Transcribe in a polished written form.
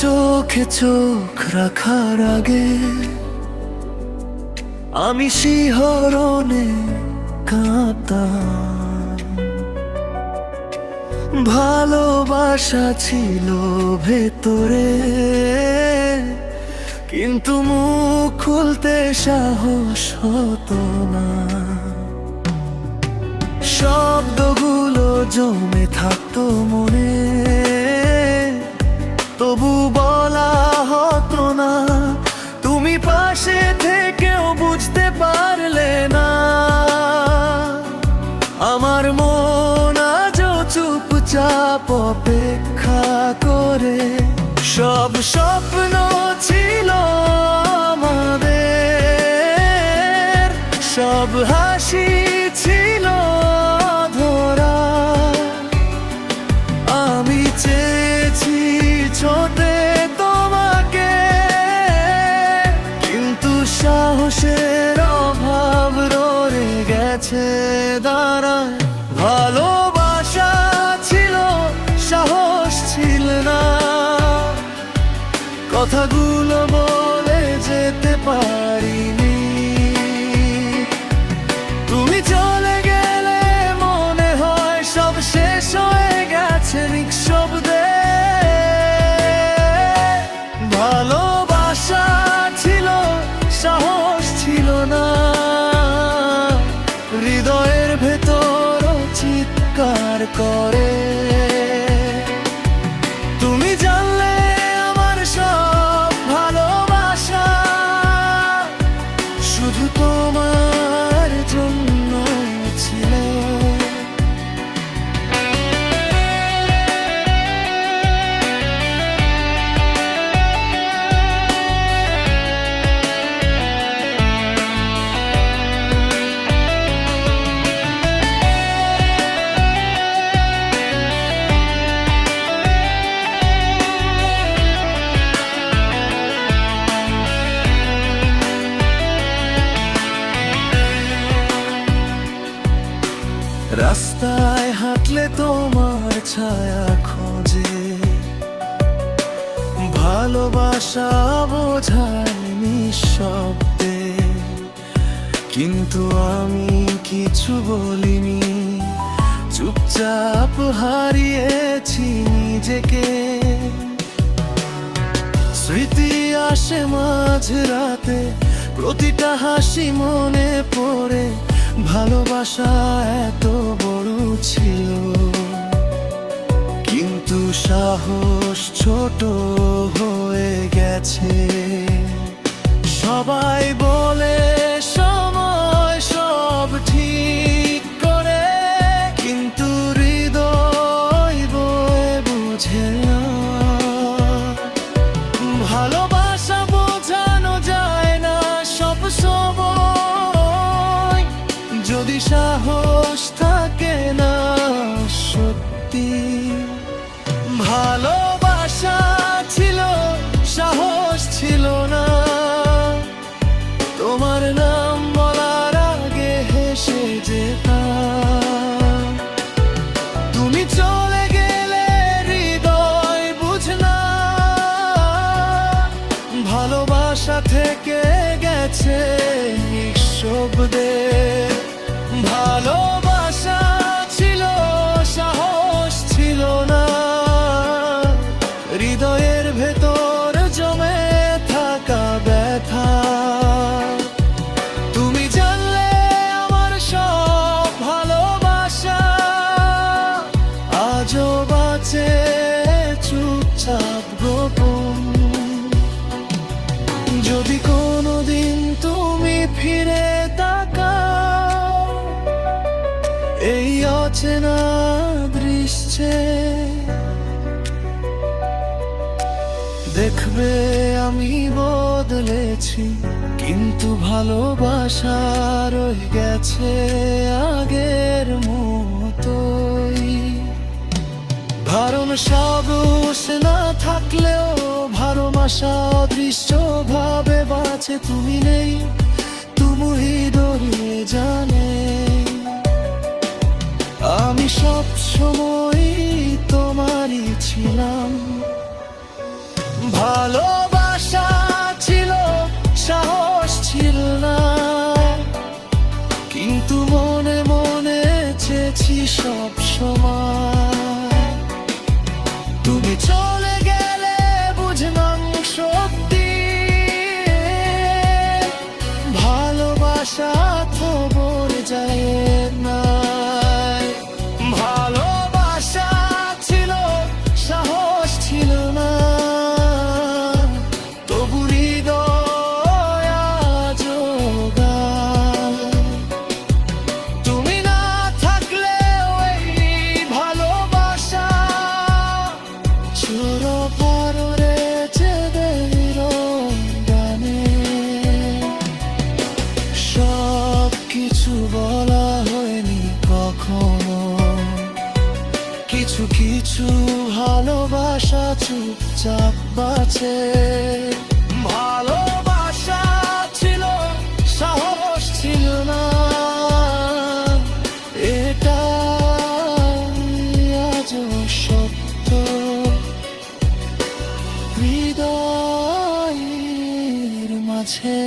চোখে চোখ রাখার আগে আমি শিহরণে কাঁপতাম। ভালোবাসা ছিল ভেতরে, কিন্তু মুখ খুলতে সাহস হতো না। শব্দগুলো জমে থাকতো মনে, তবু বলা হতো না। তুমি পাশে থেকেও বুঝতে পারলে না। আমার মন আজও চুপচাপ অপেক্ষা করে। সব স্বপ্ন ছিল আমাদের, সব হাসি ছিল ধরা। আমি চেয়েছি ছোটে তোমাকে, কিন্তু সাহসের অভাব রয়ে গেছে দাঁড়ায়। ভালোবাসা ছিল, সাহস ছিল না। কথাগুলো বলে যেতে পারিনি। তুমি চলে গেলে মনে হয় সব শেষ হয়ে গেছে নিঃশব্দে। ভালোবাসা ছিল, সাহস ছিল না। হৃদয়ের ভেতর চিৎকার করে। তুমি জানলে আমার সব ভালোবাসা শুধু তোমার জন্য ছিল। রাস্তায় হাঁটলে তোমার ছায়া খোঁজে। ভালোবাসা বোঝায় নিঃশব্দে, কিন্তু আমি কিছু বলিনি। চুপচাপ হারিয়েছি নিজেকে। স্মৃতি আসে মাঝরাতে, প্রতিটা হাসি মনে পড়ে। ভালোবাসা এত বড় ছিল, কিন্তু সাহস ছোট হয়ে গেছে। সবাই বলে সময় সব ঠিক করে, কিন্তু হৃদয় বয়ে বুঝে না। ভালোবাসা বোঝানো যায় না সব সময়, যদি সাহস থাকে না সত্যি। ভালোবাসা ছিল, সাহস ছিল না। তোমার নাম বলার আগে হেসে যেতাম। তুমি চলে গেলে হৃদয় বুঝলা। ভালোবাসা থেকে গেছে নিঃশব্দে। ভালোবাসা ছিল, সাহস ছিল না। হৃদয়ের ভেতর জমে থাকা ব্যথা। তুমি জানলে আমার সব ভালোবাসা আজও বাঁচে চুপচাপ গোপন। যদি কোনোদিন তুমি ফিরে তাকাও এই অচেনা দৃশ্যে, দেখবে আমি বদলেছি, কিন্তু ভালোবাসা রয়ে গেছে আগের মতোই। ভারণ সাহস না থাকলেও ভালোবাসা অদৃশ্য ভাবে বাঁচে। তুমি নেই, তুমি হৃদয়ে জানে। আমি সব সময় তোমারই ছিলাম। আছি সব সময়। তুমি চলে গেলে বুঝলাম সত্যি, ভালোবাসা খবর যায় না। ভালোবাসা ছিল, সাহস ছিল না, তবু হৃদয় আজও গায়। তুমি না থাকলে ওই ভালোবাসা ছোট পারে চেদের গানে। সব কিছু বলা হয়নি কখনো, কিছু কিছু ভালোবাসা চুপচাপ বাঁচে। ভালোবাসা ছিল, সাহস ছিল না, এটা আজও সত্য। হৃদয়ের মাঝে